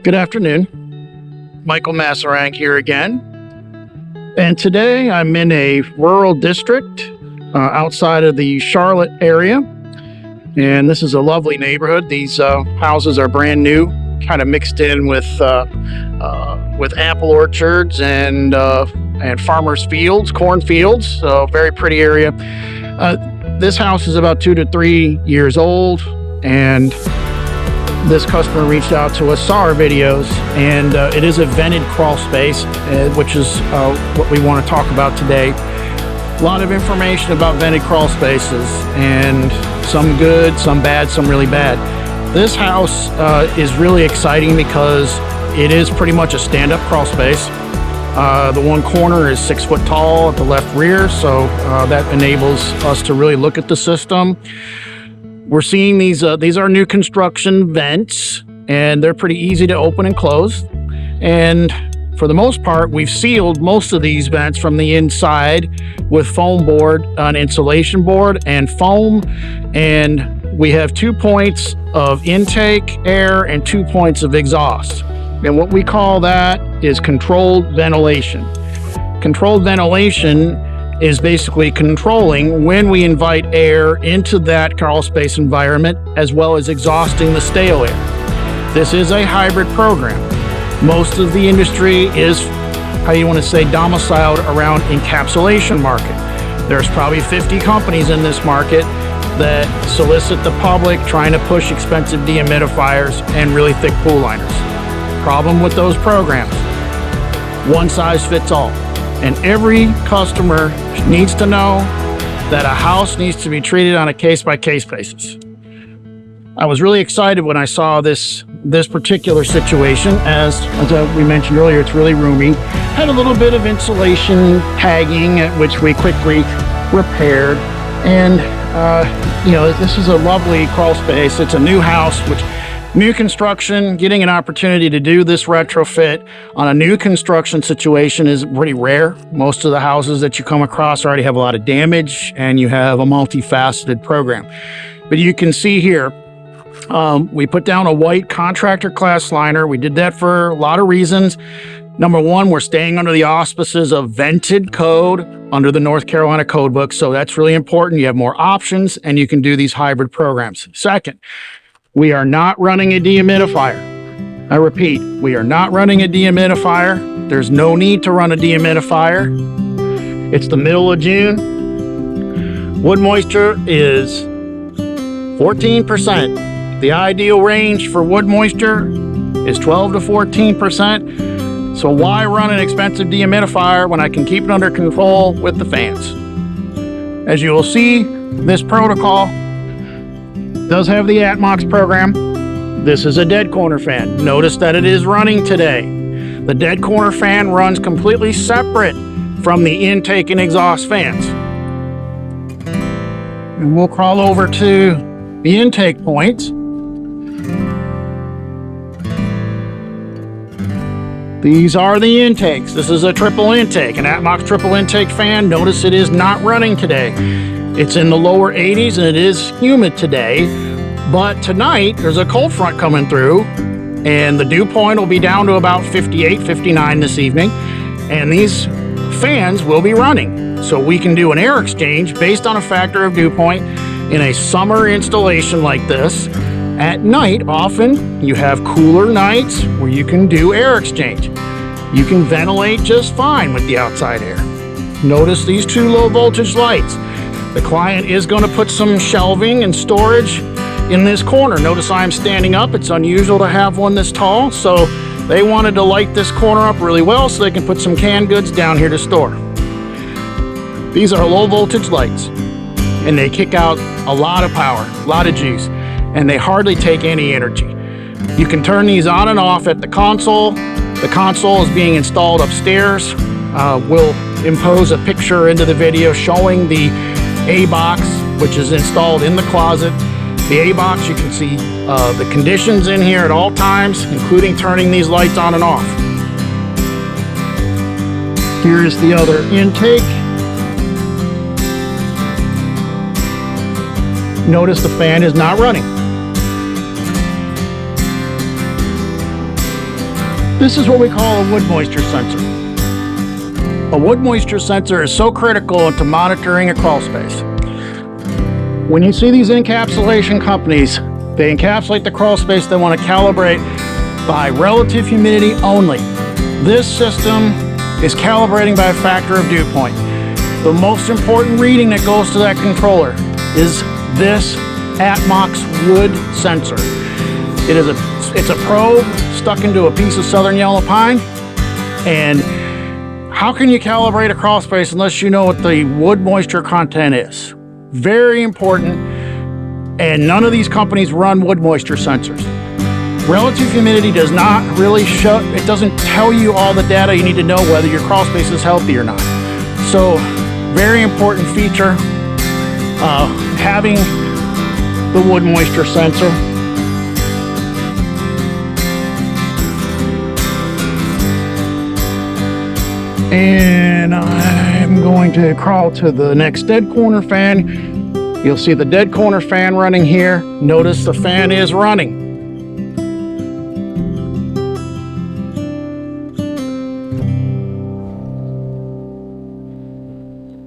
Good afternoon. Michael Masserang here again. And today I'm in a rural district outside of the Charlotte area. And this is a lovely neighborhood. These houses are brand new, kind of mixed in with apple orchards and farmers' fields, cornfields. So very pretty area. This house is about 2 to 3 years old, and this customer reached out to us, saw our videos, and it is a vented crawl space, which is what we want to talk about today. A lot of information about vented crawl spaces, and some good, some bad, some really bad. This house is really exciting because it is pretty much a stand-up crawl space. The one corner is 6 foot tall at the left rear, so that enables us to really look at the system. We're seeing these are new construction vents, and they're pretty easy to open and close. And for the most part, we've sealed most of these vents from the inside with foam board, an insulation board, and foam. And we have 2 points of intake air and 2 points of exhaust. And what we call that is controlled ventilation. Controlled ventilation is basically controlling when we invite air into that crawl space environment, as well as exhausting the stale air. This is a hybrid program. Most of the industry is, how you want to say, domiciled around encapsulation market. There's probably 50 companies in this market that solicit the public, trying to push expensive dehumidifiers and really thick pool liners. Problem with those programs: one size fits all. And every customer needs to know that a house needs to be treated on a case-by-case basis. I was really excited when I saw this particular situation. As we mentioned earlier, it's really roomy. Had a little bit of insulation tagging, which we quickly repaired. And this is a lovely crawl space. It's a new house, new construction. Getting an opportunity to do this retrofit on a new construction situation is pretty rare. Most of the houses that you come across already have a lot of damage, and you have a multifaceted program. But you can see here, we put down a white contractor class liner. We did that for a lot of reasons. Number one, we're staying under the auspices of vented code under the North Carolina code book. So that's really important. You have more options, and you can do these hybrid programs. Second, we are not running a dehumidifier. I repeat, we are not running a dehumidifier. There's no need to run a dehumidifier. It's the middle of June. Wood moisture is 14%. The ideal range for wood moisture is 12 to 14%. So why run an expensive dehumidifier when I can keep it under control with the fans? As you will see, this protocol does have the ATMOX program. This is a dead corner fan. Notice that it is running today. The dead corner fan runs completely separate from the intake and exhaust fans. And we'll crawl over to the intake points. These are the intakes. This is a triple intake, an ATMOX triple intake fan. Notice it is not running today. It's in the lower 80s, and it is humid today. But tonight, there's a cold front coming through, and the dew point will be down to about 58, 59 this evening. And these fans will be running. So we can do an air exchange based on a factor of dew point in a summer installation like this. At night, often, you have cooler nights where you can do air exchange. You can ventilate just fine with the outside air. Notice these 2 low voltage lights. The client is going to put some shelving and storage in this corner. Notice I'm standing up. It's unusual to have one this tall, so they wanted to light this corner up really well so they can put some canned goods down here to store. These are low voltage lights, and they kick out a lot of power, a lot of juice, and they hardly take any energy. You can turn these on and off at the console. The console is being installed upstairs. We'll impose a picture into the video showing the A-box, which is installed in the closet. The A-box, you can see the conditions in here at all times, including turning these lights on and off. Here's the other intake. Notice the fan is not running. This is what we call a wood moisture sensor. A wood moisture sensor is so critical into monitoring a crawl space. When you see these encapsulation companies, they encapsulate the crawl space they want to calibrate by relative humidity only. This system is calibrating by a factor of dew point. The most important reading that goes to that controller is this ATMOX wood sensor. It's a probe stuck into a piece of southern yellow pine, and how can you calibrate a crawl space unless you know what the wood moisture content is? Very important, and none of these companies run wood moisture sensors. Relative humidity does not really show, it doesn't tell you all the data you need to know whether your crawl space is healthy or not. So, very important feature, having the wood moisture sensor. And I'm going to crawl to the next dead corner fan. You'll see the dead corner fan running here. Notice the fan is running.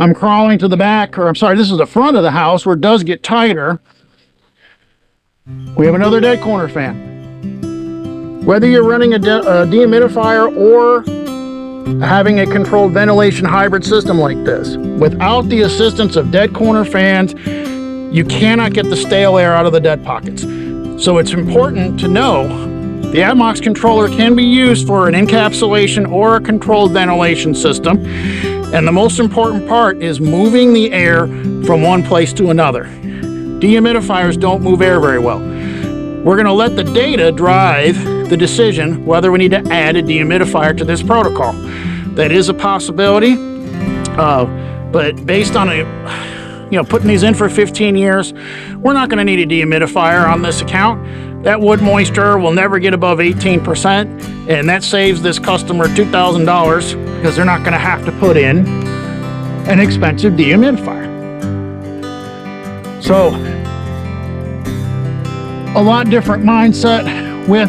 I'm crawling to the back, or I'm sorry, this is the front of the house where it does get tighter. We have another dead corner fan. Whether you're running a dehumidifier or having a controlled ventilation hybrid system like this, without the assistance of dead corner fans, you cannot get the stale air out of the dead pockets. So it's important to know the ATMOX controller can be used for an encapsulation or a controlled ventilation system. And the most important part is moving the air from one place to another. Dehumidifiers don't move air very well. We're going to let the data drive the decision whether we need to add a dehumidifier to this protocol. That is a possibility, but based on putting these in for 15 years, we're not going to need a dehumidifier on this account. That wood moisture will never get above 18%, and that saves this customer $2,000 because they're not going to have to put in an expensive dehumidifier. So, a lot different mindset with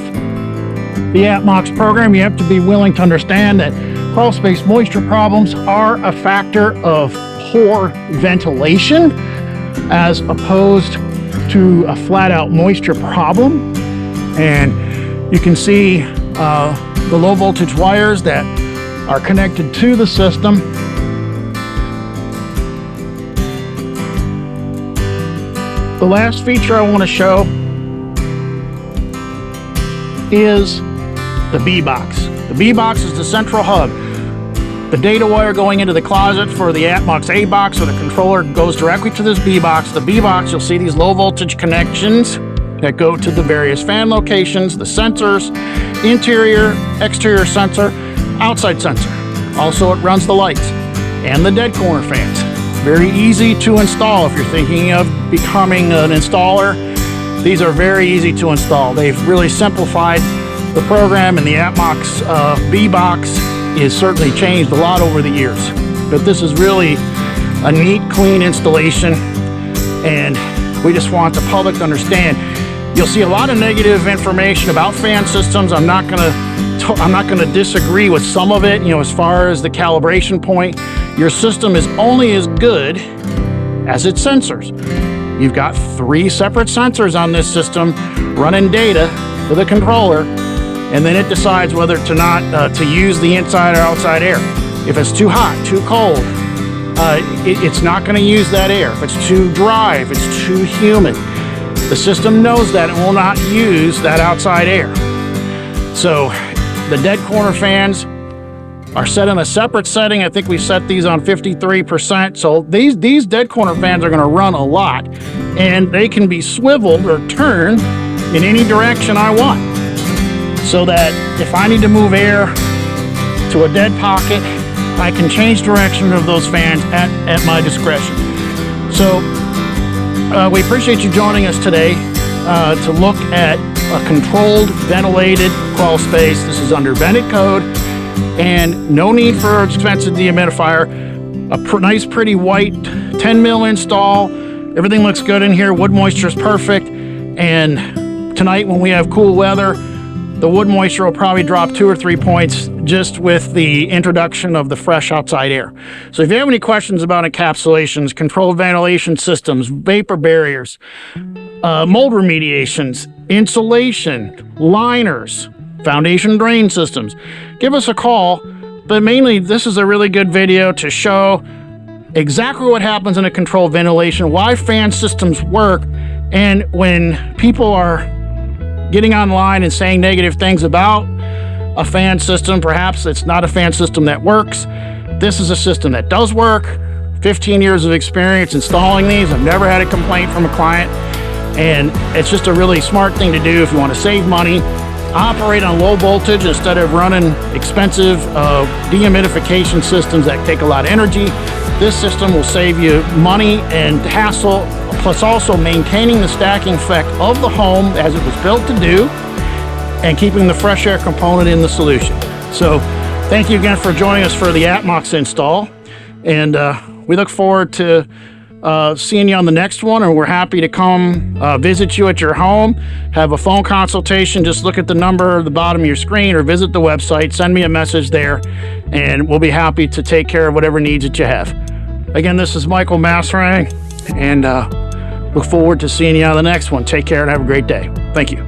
the ATMOX program. You have to be willing to understand that crawl space moisture problems are a factor of poor ventilation as opposed to a flat-out moisture problem. And you can see the low voltage wires that are connected to the system. The last feature I want to show is the B-Box. The B-Box is the central hub. The data wire going into the closet for the ATMOX A-Box or the controller goes directly to this B-Box. The B-Box, you'll see these low voltage connections that go to the various fan locations, the sensors, interior, exterior sensor, outside sensor. Also, it runs the lights and the dead corner fans. Very easy to install if you're thinking of becoming an installer. These are very easy to install. They've really simplified the program, and the ATMOX B-Box has certainly changed a lot over the years. But this is really a neat, clean installation, and we just want the public to understand. You'll see a lot of negative information about fan systems. I'm not gonna disagree with some of it. As far as the calibration point, your system is only as good as its sensors. You've got 3 separate sensors on this system running data to the controller, and then it decides whether to use the inside or outside air. If it's too hot, too cold, it's not going to use that air. If it's too dry, if it's too humid, the system knows that and will not use that outside air. So the dead corner fans are set in a separate setting. I think we set these on 53%. So these dead corner fans are going to run a lot, and they can be swiveled or turned in any direction I want. So that if I need to move air to a dead pocket, I can change direction of those fans at my discretion. So we appreciate you joining us today to look at a controlled, ventilated crawl space. This is under vented code, and no need for an expensive dehumidifier. A nice, pretty white 10 mil install. Everything looks good in here. Wood moisture is perfect. And tonight, when we have cool weather, the wood moisture will probably drop 2 or 3 points just with the introduction of the fresh outside air. So if you have any questions about encapsulations, controlled ventilation systems, vapor barriers, mold remediations, insulation, liners, foundation drain systems, give us a call. But mainly, this is a really good video to show exactly what happens in a controlled ventilation, why fan systems work, and when people are getting online and saying negative things about a fan system, perhaps it's not a fan system that works. This is a system that does work. 15 years of experience installing these. I've never had a complaint from a client, and it's just a really smart thing to do if you want to save money, operate on low voltage instead of running expensive dehumidification systems that take a lot of energy. This system will save you money and hassle, plus also maintaining the stacking effect of the home as it was built to do, and keeping the fresh air component in the solution. So thank you again for joining us for the Atmox install, and we look forward to seeing you on the next one, and we're happy to come visit you at your home, have a phone consultation. Just look at the number at the bottom of your screen or visit the website, send me a message there, and we'll be happy to take care of whatever needs that you have. Again, this is Michael Masserang, and look forward to seeing you on the next one. Take care and have a great day. Thank you.